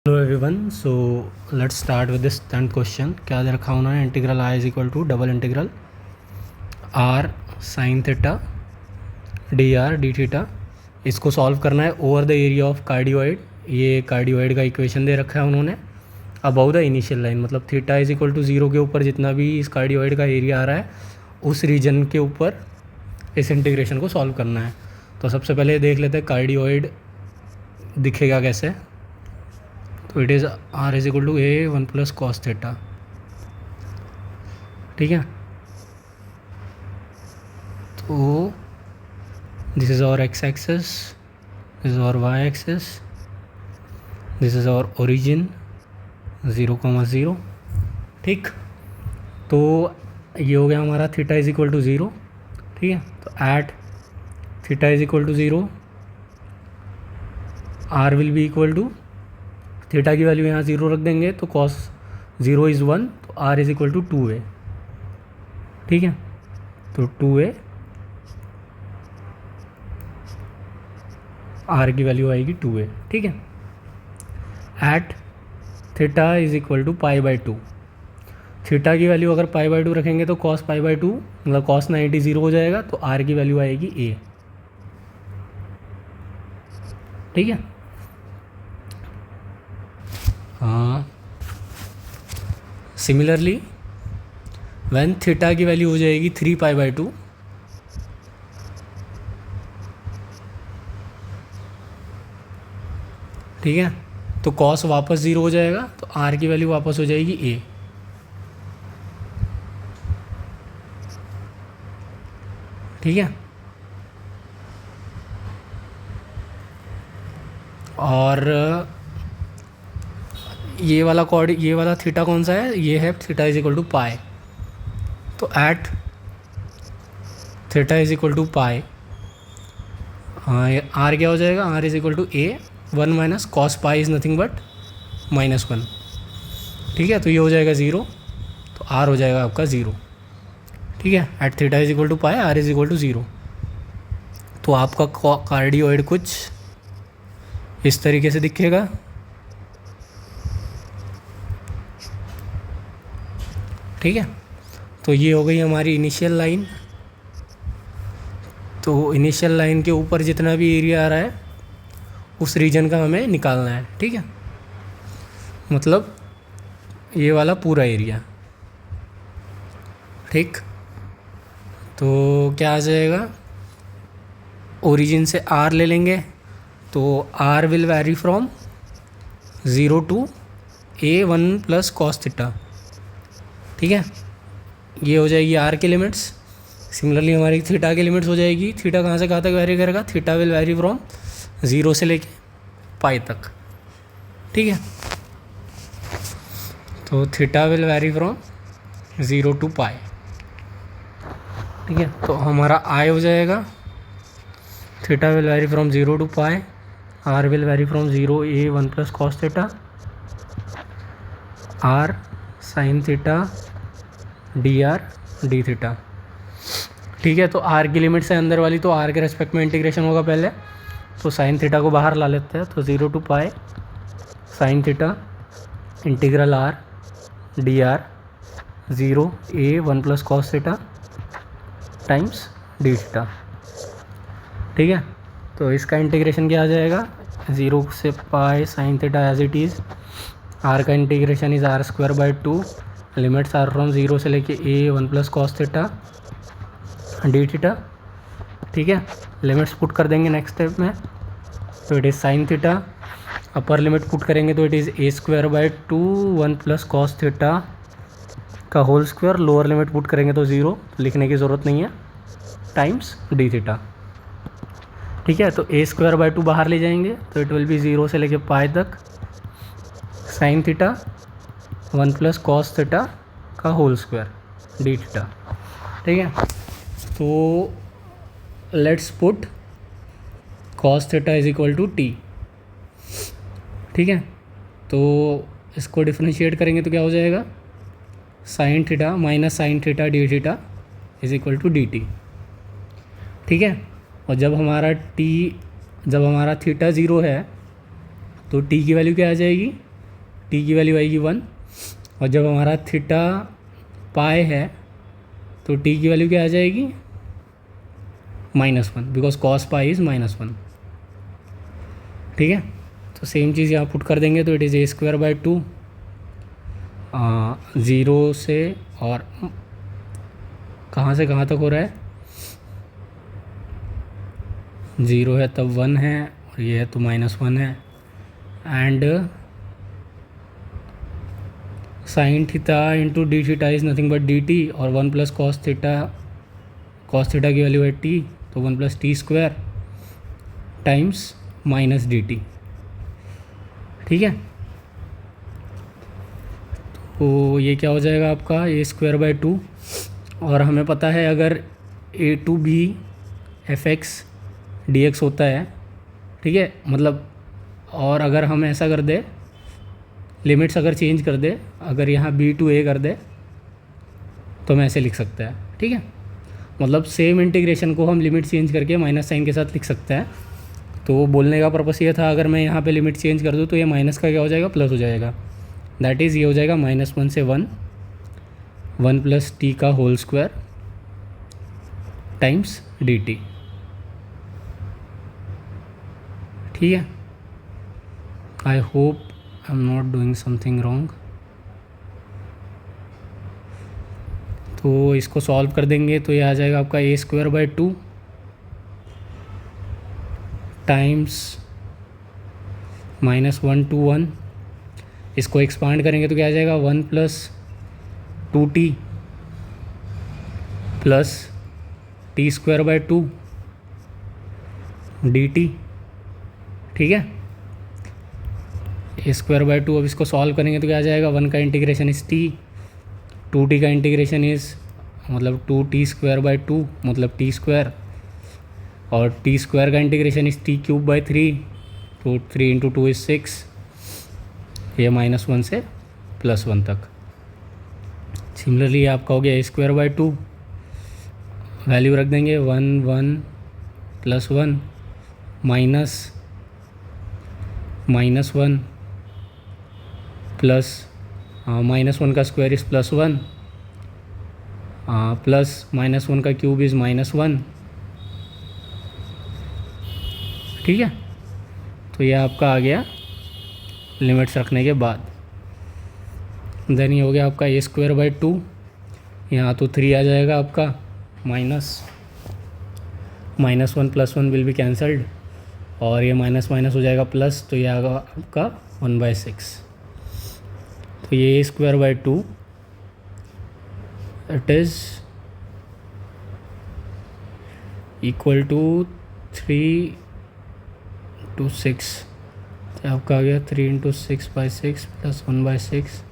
Hello everyone, so let's start with this 10th question. क्या दे रखा उन्होंने, integral I is equal to double integral r sine theta d r d theta. इसको solve करना है over the area of cardioid. ये cardioid का equation दे रखा है उन्होंने। अबाउ द इनिशियल लाइन, मतलब theta is equal to zero के ऊपर जितना भी इस कार्डियोइड का एरिया आ रहा है उस रीजन के ऊपर इस इंटीग्रेशन को सॉल्व करना है। तो सबसे पहले देख लेते हैं कार्डियोइड दिखेगा कैसे। तो it is r is equal to a one plus cos theta. ठीक है, तो this is our x axis, this is our y axis, this is our origin 0,0। ठीक, तो ये हो गया हमारा theta is equal to zero. ठीक है, तो at theta is equal to zero r will be equal to, theta की वैल्यू यहाँ ज़ीरो रख देंगे तो कॉस ज़ीरो इज़ वन, तो r is equal to 2a। ठीक है, तो 2a आर की वैल्यू आएगी 2a। ठीक है, at theta is equal to pi by two. Theta की वैल्यू अगर पाई बाई टू रखेंगे तो कॉस पाई बाई टू मतलब कॉस 90 ज़ीरो हो जाएगा, तो आर की वैल्यू आएगी a। ठीक है, हाँ, सिमिलरली व्हेन थीटा की वैल्यू हो जाएगी 3 पाई बाई टू, ठीक है, तो कॉस वापस ज़ीरो हो जाएगा, तो आर की वैल्यू वापस हो जाएगी a। ठीक है, और ये वाला थीटा कौन सा है, ये है theta is equal to pi. तो at theta is equal to pi r क्या हो जाएगा, r is equal to a one minus cos pi is nothing but -1। ठीक है, तो ये हो जाएगा ज़ीरो, तो आर हो जाएगा आपका ज़ीरो। ठीक है, at theta is equal to pi r is equal to zero. तो आपका कार्डियोइड कुछ इस तरीके से दिखेगा। ठीक है, तो ये हो गई हमारी इनिशियल लाइन। तो इनिशियल लाइन के ऊपर जितना भी एरिया आ रहा है उस रीजन का हमें निकालना है। ठीक है, मतलब ये वाला पूरा एरिया। ठीक, तो क्या आ जाएगा, ओरिजिन से आर ले लेंगे, तो r will vary from 0 to a 1 plus cos theta. ठीक है, ये हो जाएगी आर की लिमिट्स। सिमिलरली हमारी थीटा की लिमिट्स हो जाएगी। थीटा कहाँ से कहाँ तक वैरी करेगा, थीटा विल वैरी फ्रॉम 0 से लेके पाई तक। ठीक है, तो theta will vary from 0 to pi. ठीक है, तो हमारा आई हो जाएगा theta will vary from 0 to pi, r will vary from 0 a 1 plus cos theta, r sine theta d r d theta. ठीक है, तो आर की लिमिट से अंदर वाली, तो आर के रेस्पेक्ट में इंटीग्रेशन होगा पहले, तो साइन थीटा को बाहर ला लेते हैं। तो 0 to pi sine theta integral r d r 0 a 1 plus cos theta times d theta. ठीक है, तो इसका इंटीग्रेशन क्या आ जाएगा, 0 से pi sine theta as it is, r का integration is r square by 2, limits are from 0 से लेके a 1 plus cos theta d theta. ठीक है, लिमिट्स पुट कर देंगे नेक्स्ट स्टेप में, तो it is sine theta, upper limit put करेंगे तो it is a square by 2 1 plus cos theta का whole square, lower limit put करेंगे तो 0, लिखने की ज़रूरत नहीं है, टाइम्स डी थीटा। ठीक है, तो a स्क्वायर बाई 2 बाहर ले जाएंगे तो इट विल बी 0 से लेके पाई तक sine theta 1 plus cos theta का होल स्क्वायर डी थीटा। ठीक है, तो let's put cos theta is equal to t. ठीक है, तो इसको डिफ्रेंशिएट करेंगे तो क्या हो जाएगा, sine theta minus sine theta d theta is equal to d t. ठीक है, और जब हमारा थीटा 0 है तो टी की वैल्यू क्या आ जाएगी, टी की वैल्यू आएगी 1, और जब हमारा थीटा पाई है तो टी की वैल्यू क्या आ जाएगी -1, बिकॉज कॉस पाई इज़ -1। ठीक है, तो सेम चीज़ यहाँ पुट कर देंगे तो इट इज़ a²/2 0 से और कहाँ से कहाँ तक हो रहा है, 0 है तब 1 है और ये है तो -1 है, and sine theta into D theta is nothing but D T, और 1 प्लस कॉस थीटा की वैल्यू है टी, तो 1 + t² टाइम्स -dt। ठीक है, तो ये क्या हो जाएगा आपका a²/2, और हमें पता है अगर a टू भी fx dx होता है, ठीक है, मतलब, और अगर हम ऐसा कर दे, लिमिट्स अगर चेंज कर दे, अगर यहाँ b टू a कर दे तो हम ऐसे लिख सकते हैं। ठीक है, मतलब सेम इंटीग्रेशन को हम लिमिट चेंज करके माइनस साइन के साथ लिख सकते हैं। तो बोलने का पर्पस ये था, अगर मैं यहाँ पे लिमिट चेंज कर दूँ तो ये माइनस का क्या हो जाएगा, प्लस हो जाएगा। दैट इज़ ये हो जाएगा -1 से 1 + t का होल स्क्वायर टाइम्स dt। ठीक है, I hope I am not doing something wrong. तो इसको सॉल्व कर देंगे तो ये आ जाएगा आपका a²/2 टाइम्स -1 to 1, इसको एक्सपांड करेंगे तो क्या आ जाएगा 1 + 2t प्लस t²/2 dt। ठीक है, a²/2, अब इसको सॉल्व करेंगे तो क्या आ जाएगा, 1 का इंटीग्रेशन इज़ t, 2t का इंटीग्रेशन इज़ मतलब 2t²/2 मतलब t², और t² का इंटीग्रेशन इज़ t³/3, तो 3 × 2 इज़ 6, ये -1 से +1 तक। सिमिलरली आपका हो गया a²/2, वैल्यू रख देंगे 1 1 + 1 -1 प्लस -1 का स्क्वायर इज़ +1 प्लस -1 का क्यूब इज़ -1। ठीक है, तो ये आपका आ गया लिमिट्स रखने के बाद। देन ये हो गया आपका a²/2, यहाँ तो 3 आ जाएगा आपका, -1 + 1 विल बी कैंसल्ड, और ये माइनस माइनस हो जाएगा प्लस, तो ये आएगा आपका 1/6। तो ये a²/2 it is equal to 3 × 6, तो आपका आ गया 3 × 6/6 + 1/6,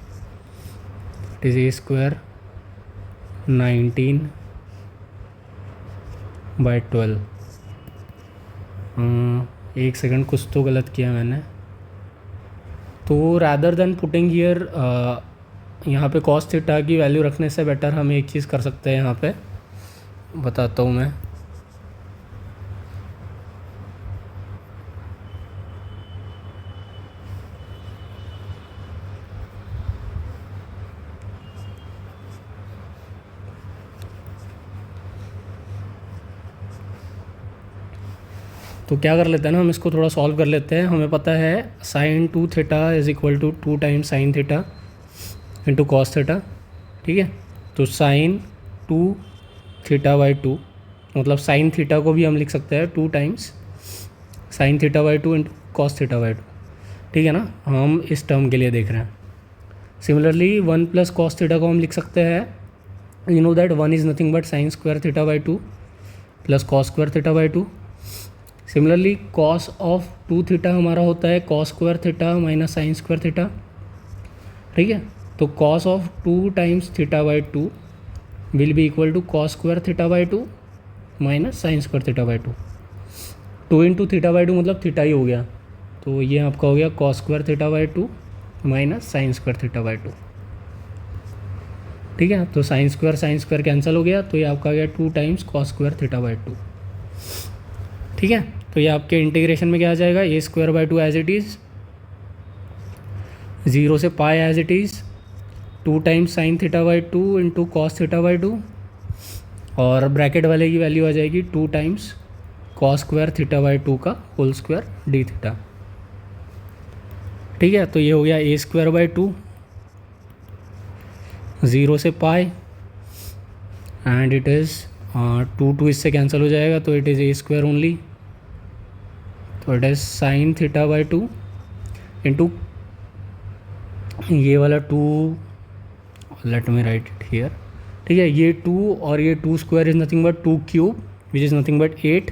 इट इज़ a² 19/12। एक सेकंड, कुछ तो गलत किया मैंने। तो रैदर देन पुटिंग हियर यहाँ पे cos थीटा की वैल्यू रखने से बेटर हम एक चीज़ कर सकते हैं, यहाँ पे बताता हूँ मैं। तो क्या कर लेते हैं ना, हम इसको थोड़ा सॉल्व कर लेते हैं। हमें पता है sin 2 theta is equal to 2 times sin theta into cos theta. ठीक है, तो sin 2 θ/2 मतलब sin थीटा को भी हम लिख सकते हैं 2 टाइम्स sin θ/2 इंटू कॉस θ/2। ठीक है ना, हम इस टर्म के लिए देख रहे हैं। सिमिलरली 1 + cos थीटा को हम लिख सकते हैं, you know that 1 is nothing but sin² θ/2 plus cos² θ/2। Similarly cos of 2 theta हमारा होता है cos² theta minus sin² theta. ठीक है, तो cos of 2 times θ/2 will be equal to cos² θ/2 minus sin² θ/2। 2 × θ/2 मतलब थीटा ही हो गया, तो ये आपका हो गया cos² θ/2 माइनस sin² θ/2। ठीक है, तो sin² कैंसिल हो गया, तो ये आपका आ गया 2 टाइम्स cos² θ/2। ठीक है, तो ये आपके इंटीग्रेशन में क्या आ जाएगा, a²/2 एज इट इज़ 0 से pi as it is 2 times sine theta by 2 into cos theta by 2, और ब्रैकेट वाले की वैल्यू आ जाएगी 2 times cos square theta by 2 का होल स्क्वायर डी थीटा। ठीक है, तो ये हो गया ए स्क्वायर बाई 2, 0 से पाई एंड इट इज़ 2 इससे कैंसिल हो जाएगा, तो it is a square only, तो it is sine theta by 2 into ये वाला 2, let me write it here. ठीक है, ये 2 और ये 2 square is nothing but 2 cube which is nothing but 8।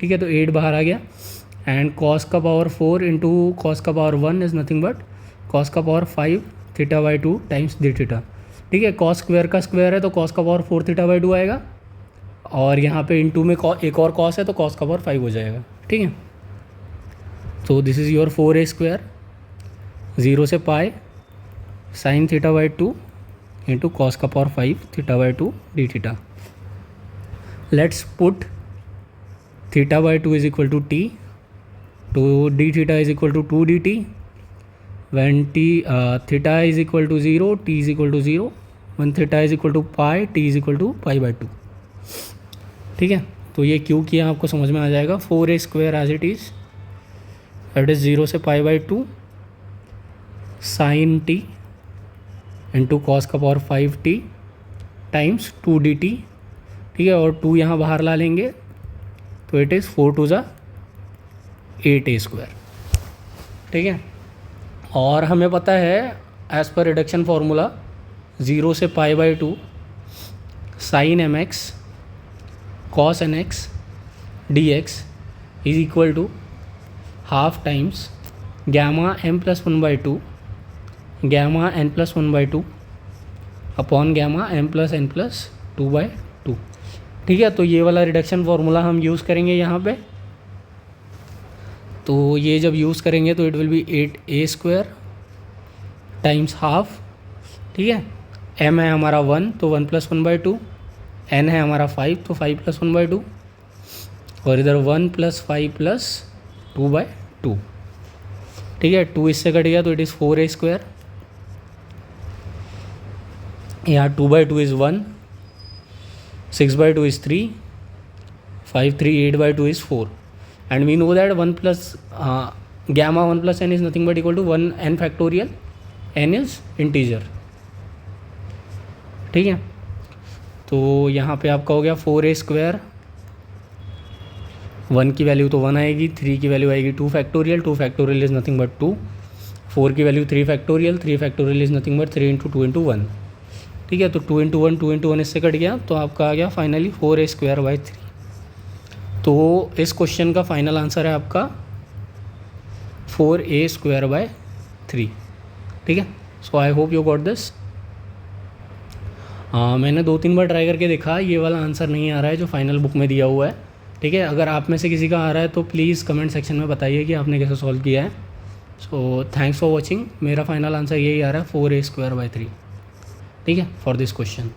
ठीक है, तो 8 बाहर आ गया, एंड कॉस का पावर 4 इंटू कॉस का power 1 is nothing but cos का power 5 theta by 2 times d theta. ठीक है, कॉस स्क्वायर का स्क्वायर है तो कॉस का पावर 4 थीटा बाई 2 आएगा, और यहाँ पे इंटू में एक और कॉस है तो कॉस का पावर 5 हो जाएगा। ठीक है, तो this is your 4a square 0 से pi sine theta by 2 into cos का power 5 theta by 2 d theta. Let's put theta by 2 is equal to t, तो d theta is equal to 2 d t, when theta is equal to 0, t is equal to 0, when theta is equal to pi, t is equal to pi by 2। ठीक है, तो ये क्यों किया आपको समझ में आ जाएगा। 4a square as it is that is 0 से pi by 2 sine t into cos का पावर 5t टाइम्स 2 dt। ठीक है, और 2 यहाँ बाहर ला लेंगे तो इट इज़ 4 2 ज़ा 8a स्क्वायर। ठीक है, और हमें पता है एज़ पर रिडक्शन फार्मूला 0 से pi by 2 sine m x cos n x d x is equal to half times gamma m plus 1/2 gamma n plus 1/2 upon gamma m plus n plus 2/2। ठीक है, तो ये वाला reduction formula हम use करेंगे यहाँ पे, तो ये जब यूज़ करेंगे तो it will be 8a square times half. ठीक है, m है हमारा 1 तो 1 प्लस 1/2, n है हमारा 5 तो 5 प्लस 1/2, और इधर 1 प्लस 5 प्लस 2/2। ठीक है, 2 इससे कट गया तो इट इज़ 4a स्क्वायर, यहाँ 2/2 is 1, 6/2 is 3, 5 3 8/2 is 4, and we know that 1 plus gamma 1 plus n is nothing but equal to 1 n factorial, n is integer। ठीक है, तो यहाँ पे आपका हो गया 4a स्क्वायर, 1 की वैल्यू तो 1 आएगी, 3 की वैल्यू आएगी 2 factorial, 2 factorial is nothing but 2, 4 की value 3 factorial, 3 factorial is nothing but 3 into 2 into 1। ठीक है, तो 2 इंटू 1 इससे कट गया, तो आपका आ गया फाइनली 4a स्क्वायर बाई 3। तो इस क्वेश्चन का फाइनल आंसर है आपका 4a स्क्वायर बाय 3। ठीक है, so I hope you got this. मैंने 2-3 बार ट्राई करके देखा, ये वाला आंसर नहीं आ रहा है जो फाइनल बुक में दिया हुआ है। ठीक है, अगर आप में से किसी का आ रहा है तो प्लीज़ कमेंट सेक्शन में बताइए कि आपने कैसे सॉल्व किया है। So thanks for watching. मेरा फाइनल आंसर यही आ रहा है 4a स्क्वायर बाय 3। ठीक है, फॉर दिस क्वेश्चन।